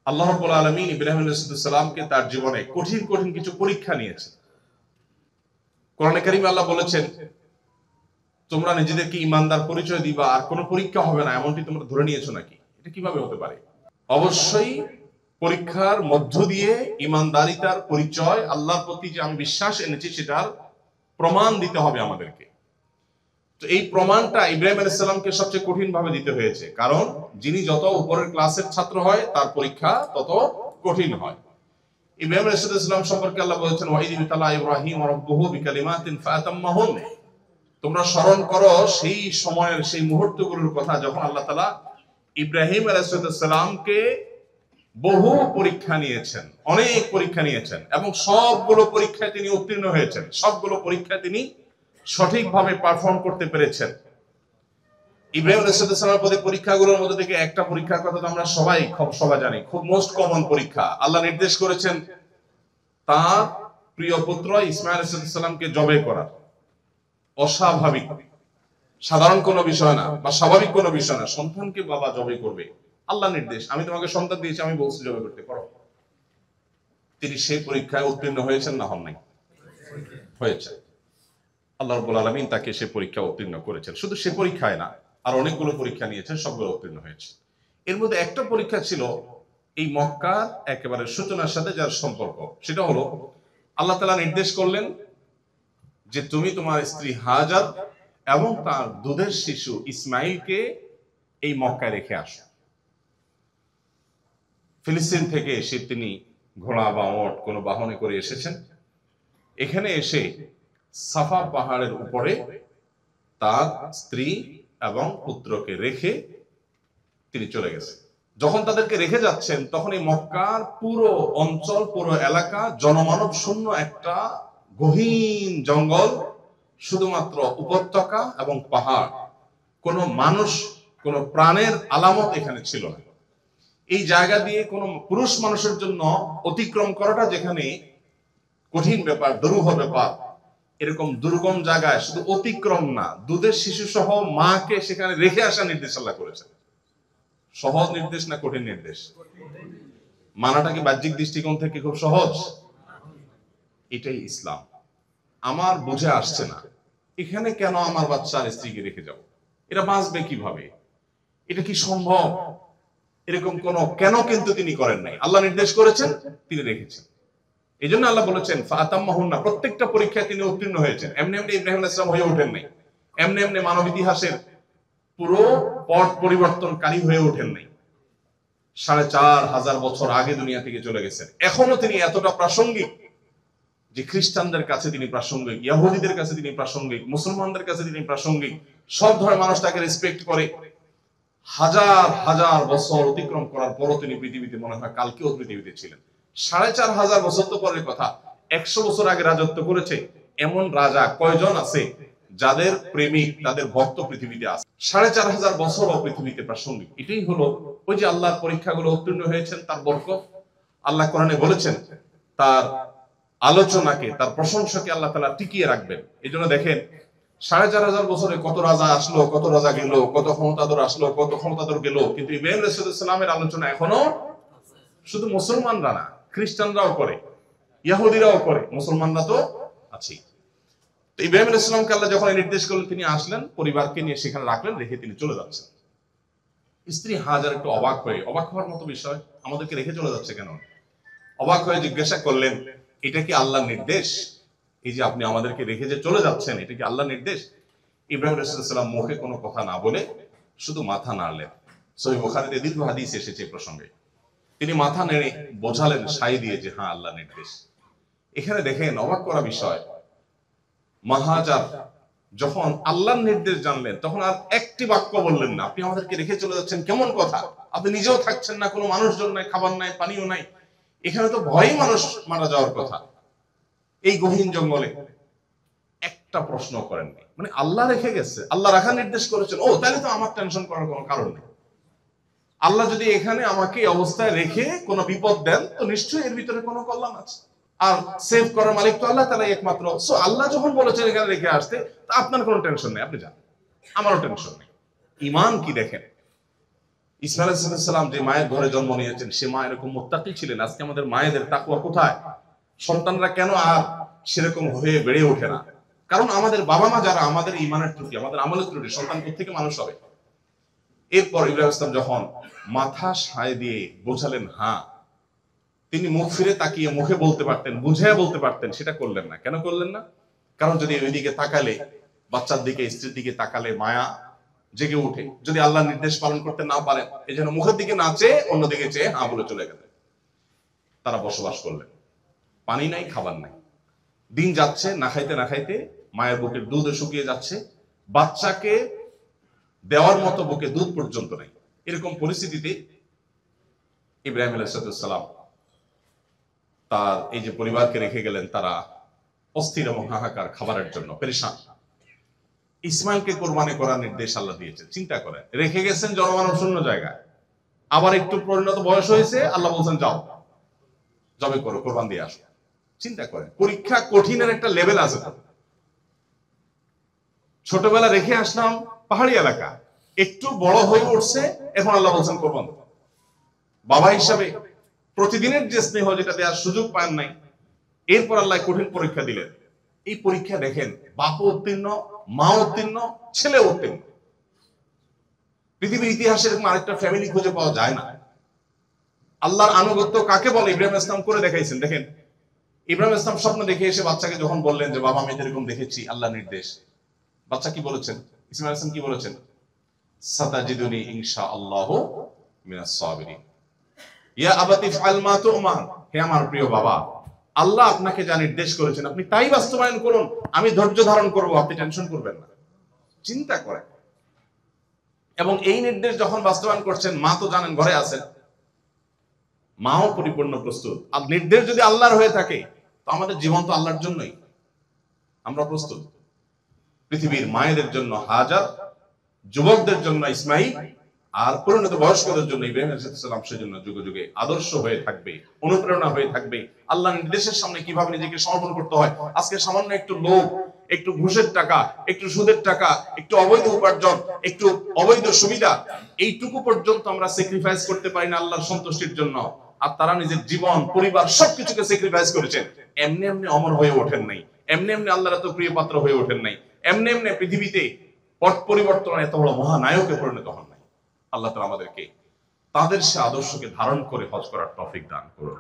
আল্লাহ রাব্বুল আলামিন ইব্রাহিম আলাইহিস সালামকে তার জীবনে কঠিন কঠিন কিছু পরীক্ষা নিয়েছেন। কোরআনে কারীমে আল্লাহ বলেছেন, তোমরা নিজেদেরকে ঈমানদার পরিচয় দিবা আর কোনো পরীক্ষা হবে না, এমনটি তোমরা ধরে নিয়েছো নাকি? এটা কিভাবে হতে পারে? অবশ্যই পরীক্ষার মধ্য দিয়ে ঈমানদারিতার পরিচয়, আল্লাহর প্রতি যে আমি বিশ্বাস এনেছি সেটার প্রমাণ দিতে হবে আমাদেরকে। তো এই প্রমাণটা ইব্রাহিম আলাইহিস সালামকে সবচেয়ে কঠিন ভাবে দিতে হয়েছে, কারণ যিনি যত উপরের ক্লাসের ছাত্র হয় তার পরীক্ষা তত কঠিন হয়। ইব্রাহিম আলাইহিস সালাম সম্পর্কে আল্লাহ বলেছেন, ওয়া ইয ইবতালা ইব্রাহিম রাব্বুহু বিকালিমাতিন ফাতাম্মাহুন। তোমরা স্মরণ করো সেই সময়ের সেই মুহূর্তগুলোর কথা যখন আল্লাহ তাআলা ইব্রাহিম আলাইহিস সালামকে বহু পরীক্ষা নিয়েছেন, অনেক পরীক্ষা নিয়েছেন এবং সবগুলো পরীক্ষায় তিনি উত্তীর্ণ হয়েছেন, সবগুলো পরীক্ষায় তিনি সঠিকভাবে পারফর্ম করতে পেরেছেন। ইব্রাহিম আলাইহিস সালামের প্রতি পরীক্ষাগুলোর মধ্যে থেকে একটা পরীক্ষার কথা তো আমরা সবাই জানি, খুব মোস্ট কমন পরীক্ষা। আল্লাহ নির্দেশ করেছেন তার প্রিয় পুত্র ইসমাঈল আলাইহিস সালামকে জবে করার। অস্বাভাবিক, সাধারণ কোনো বিষয় না বা স্বাভাবিক কোনো বিষয় না, সন্তানকে বাবা জবে করবে, আল্লাহ নির্দেশ, আমি তোমাকে সন্তান দিয়েছি, আমি বলছি জবে করতে পারো। তিনি সেই পরীক্ষায় উত্তীর্ণ হয়েছেন না হন নাই? হয়েছে। আল্লাহ রাব্বুল আলামিন তাকে সে পরীক্ষা উত্তীর্ণ করেছেন। শুধু সে পরীক্ষায় না, আর অনেকগুলো পরীক্ষা নিয়েছেন, সবগুলো উত্তীর্ণ হয়েছে। এর মধ্যে একটা পরীক্ষা ছিল এই মক্কার একেবারে সূচনার সাথে যার সম্পর্ক, সেটা হলো আল্লাহ তাআলা নির্দেশ করলেন যে তুমি তোমার স্ত্রী হাজার এবং তার দুধের শিশু ইসমাইলকে এই মক্কায় রেখে আসো। ফিলিস্তিন থেকে এসে তিনি ঘোড়া বা ওট কোনো বাহনে করে এসেছেন। এখানে এসে সাফা পাহাড়ের উপরে তার স্ত্রী এবং পুত্রকে রেখে তিনি চলে গেছেন। যখন তাদেরকে রেখে যাচ্ছেন তখন এই মক্কার পুরো অঞ্চল, পুরো এলাকা জনমানব শূন্য একটা গহীন জঙ্গল, শুধুমাত্র উপত্যকা এবং পাহাড়, কোনো মানুষ, কোনো প্রাণের আলামত এখানে ছিল না। এই জায়গা দিয়ে কোনো পুরুষ মানুষের জন্য অতিক্রম করাটা যেখানে কঠিন ব্যাপার, দুরূহ ব্যাপার, এরকম দুর্গম জায়গায় শুধু অতিক্রম না, দুধের শিশু সহ মাকে সেখানে রেখে আসা নির্দেশ আল্লাহ করেছেন। সহজ নির্দেশ না কঠিন নির্দেশ? মানাটা কি বাহ্যিক দৃষ্টিকোণ থেকে খুব সহজ? এটাই ইসলাম। আমার বুঝে আসছে না এখানে কেন আমার বাচ্চার স্ত্রীকে রেখে যাব, এটা বাঁচবে কিভাবে, এটা কি সম্ভব, এরকম কোন কেন কিন্তু তিনি করেন নাই। আল্লাহ নির্দেশ করেছেন, তিনি রেখেছেন। এই জন্য আল্লাহ বলেছেন ফাতাম্মাহুন্না, প্রত্যেকটা পরীক্ষায় তিনি উত্তীর্ণ হয়েছেন। এমনি এমনি ইব্রাহিম আলাইহিস সালাম হয়ে ওঠেন নাই, এমনি এমনি মানব ইতিহাসের পুরো পট পরিবর্তনকারী হয়ে ওঠেন নাই। 4500 বছর আগে দুনিয়া থেকে চলে গেছেন, এখনো তিনি এতটা প্রাসঙ্গিক যে খ্রিস্টানদের কাছে তিনি প্রাসঙ্গিক, ইহুদিদের কাছে তিনি প্রাসঙ্গিক, মুসলমানদের কাছে তিনি প্রাসঙ্গিক, সব ধরনের মানুষ তাকে রেসপেক্ট করে। হাজার হাজার বছর অতিক্রম করার পরও তিনি পৃথিবীতে, মনে হয় কালকেও পৃথিবীতে ছিলেন। 4500 বছর তো পরের কথা, 100 বছর আগে রাজত্ব করেছে এমন রাজা কয়জন আছে যাদের প্রেমিক, তাদের ভক্ত পৃথিবীতে আছে? 4500 বছরও পৃথিবীতে প্রাসঙ্গিক। এটাই হলো ওই যে আল্লাহর পরীক্ষাগুলো উত্তীর্ণ হয়েছেন, তার বরকত। আল্লাহ কোরআনে বলেছেন তার আলোচনাকে, তার প্রশংসাকে আল্লাহ তাআলা টিকিয়ে রাখবেন। এই জন্য দেখেন 4500 বছরে কত রাজা আসলো, কত রাজা গেল, কত ক্ষমতাধর আসলো, কত ক্ষমতাধর গেল, কিন্তু ইব্রাহিম আলাইহিস সালামের আলোচনা এখনো শুধু মুসলমানরা না, খ্রিস্টানরাও করে, ইহুদিরাও করে, মুসলমানরা তো আছেই। তো ইব্রাহিম আলাইহিস সালামকে আল্লাহ যখন নির্দেশ করলেন, তিনি আসলেন, পরিবারকে নিয়ে সেখানে রাখলেন, রেখে তিনি চলে যাচ্ছেন। স্ত্রী হাজার একটু অবাক হওয়ার মতো বিষয়, আমাদেরকে রেখে চলে যাচ্ছে কেন? অবাক হয়ে জিজ্ঞাসা করলেন, এটা কি আল্লাহর নির্দেশ? এই যে আপনি আমাদেরকে রেখে যে চলে যাচ্ছেন, এটা কি আল্লাহর নির্দেশ? ইব্রাহিম আলাইহিস সালাম মুখে কোনো কথা না বলে শুধু মাথা নাড়লেন। সহিহ বুখারীতে দীর্ঘ হাদিস এসেছে এই প্রসঙ্গে। তিনি মাথা নেড়ে বোঝালেন সাই দিয়ে যে হ্যাঁ আল্লাহর নির্দেশ। এখানে দেখেন অবাক করা বিষয়, মাহাজার যখন আল্লাহর নির্দেশ জানলেন তখন আর একটি বাক্য বললেন না, আপনি আমাদেরকে রেখে চলে যাচ্ছেন, কেমন কথা, আপনি নিজেও থাকছেন না, কোনো মানুষজন নাই, খাবার নাই, পানিও নাই, এখানে তো ভয়ই মানুষ মারা যাওয়ার কথা, এই গহীন জঙ্গলে। একটা প্রশ্ন করেননি, মানে আল্লাহ রেখে গেছে, আল্লাহ রাখার নির্দেশ করেছেন, ও তাহলে তো আমার টেনশন করার কোনো কারণ নেই। আল্লাহ যদি এখানে আমাকে এই অবস্থায় রেখে কোনো বিপদ দেন তো নিশ্চয়ই এর ভিতরে কোনো কল্যাণ আছে, আর সেভ করার মালিক তো আল্লাহ তাআলাই একমাত্র। সো আল্লাহ যখন বলেছেন এখানে রেখে আসতে, তা আপনার কোনো টেনশন নেই, আপনি যান, আমারও টেনশন নেই। ঈমান কি দেখেন, ইসমাইল আলাইহিস সালাম যে মায়ের ঘরে জন্ম নিয়েছেন সে মা এরকম মুত্তাকি ছিলেন। আজকে আমাদের মায়েদের তাকওয়া কোথায়? সন্তানরা কেন আর সেরকম হয়ে বেড়ে ওঠে না? কারণ আমাদের বাবা মা যারা, আমাদের ঈমানের ত্রুটি, আমাদের আমলের ত্রুটি, সন্তান কোত্থেকে মানুষ হবে? এরপর ইব্রাহিম ইসলাম যখন মাথা সায় দিয়ে বোঝালেন হ্যাঁ, তিনি মুখ ফিরে তাকিয়ে মুখে বলতে পারতেন, বুঝে বলতে পারতেন, সেটা করলেন না। কেন করলেন না? কারণ যদি ওইদিকে তাকালে, বাচ্চার দিকে, স্ত্রীর দিকে তাকালে মায়া জেগে উঠে। যদি আল্লাহর নির্দেশ পালন করতে না পারেন, এই জন্য মুখের দিকে না চেয়ে অন্যদিকে চেয়ে হ্যাঁ বলে চলে গেলেন। তারা বসবাস করলেন, পানি নাই, খাবার নাই, দিন যাচ্ছে না খাইতে না খাইতে মায়ের বুকের দুধ শুকিয়ে যাচ্ছে, বাচ্চাকে দেওয়ার মতো বুকে দুধ পর্যন্ত নাই। এরকম পরিস্থিতিতে ইব্রাহিম আলাইহিস সালাম তার এই যে পরিবারকে রেখে গেলেন, তারা অস্থির এবং হাহাকার, খাবারের জন্য পেরেশান। ইসমাইলকে কোরবানি করার নির্দেশ আল্লাহ দিয়েছেন। চিন্তা করেন, রেখে গেছেন জনমানব শূন্য জায়গায়, আবার একটু পরিণত বয়স হয়েছে, আল্লাহ বলছেন যাও জবে করো, কোরবান দিয়ে আসো। চিন্তা করেন, পরীক্ষা কঠিনের একটা লেভেল আছে। ছোটবেলা রেখে আসলাম পাহাড়ি এলাকা, একটু বড় হয়ে উঠছে, এখন আল্লাহ বলছেন কোরবান। বাবা হিসাবে প্রতিদিনের যে স্নেহ, যেটা দেওয়ার সুযোগ পান নাই, এরপর আল্লাহ কঠিন পরীক্ষা দিলেন। এই পরীক্ষা দেখেন, বাপও উত্তীর্ণ, মা উত্তীর্ণ, ছেলে উত্তীর্ণ। পৃথিবীর ইতিহাসে এরকম আরেকটা ফ্যামিলি খুঁজে পাওয়া যায় না। আল্লাহর আনুগত্য কাকে বলে ইব্রাহিম ইসলাম করে দেখাইছেন। দেখেন, ইব্রাহিম ইসলাম স্বপ্ন দেখে এসে বাচ্চাকে যখন বললেন যে বাবা আমি এরকম দেখেছি, আল্লাহ নির্দেশ, বাচ্চা কি বলেছেন? ইসমাইল ইসলাম কি বলেছেন? সাতাজিদুনি ইনশাআল্লাহু মিনাস সাবিরিন। ইয়া আবাতি ফাআল মা তু'মার, হে আমার প্রিয় বাবা, আল্লাহ আপনাকে যা নির্দেশ করেছেন আপনি তাই বাস্তবায়ন করুন, আমি ধৈর্য ধারণ করব, আপনি টেনশন করবেন না। চিন্তা করেন। এবং এই নির্দেশ যখন বাস্তবায়ন করছেন, মা তো জানেন ঘরে আছেন, মাও পরিপূর্ণ প্রস্তুত। আর নির্দেশ যদি আল্লাহর হয়ে থাকে, তো আমাদের জীবন তো আল্লাহর জন্যই, আমরা প্রস্তুত। পৃথিবীর মায়েদের জন্য হাজার, যুবকদের জন্য ইসমাইল, আর পরিণত বয়স্কদের জন্য ইব্রাহিম আলাইহিস সালাম সেজন্য যুগে যুগে আদর্শ হয়ে থাকবে, অনুপ্রেরণা হয়ে থাকবে। আল্লাহর নির্দেশের সামনে কিভাবে নিজেকে সমর্পণ করতে হয়। আজকে সামান্য একটু লোভ, একটু ঘুষের টাকা, একটু সুদের টাকা, একটু অবৈধ উপার্জন, একটু অবৈধ সুবিধা, এইটুকু পর্যন্ত আমরা স্যাক্রিফাইস করতে পারি না আল্লাহর সন্তুষ্টির জন্য। আর তারা নিজের জীবন, পরিবার সবকিছুকে স্যাক্রিফাইস করেছেন। এমনি এমনি অমর হয়ে ওঠেন নাই, এমনি এমনি আল্লাহর এত প্রিয় পাত্র হয়ে ওঠেন নাই, এমনি এমনি পৃথিবীতে পট পরিবর্তন এত বড় মহানায়কে পরিণত হন নাই। আল্লাহ তাআলা আমাদেরকে তাদের সে আদর্শকে ধারণ করে হজ করার তৌফিক দান করুন।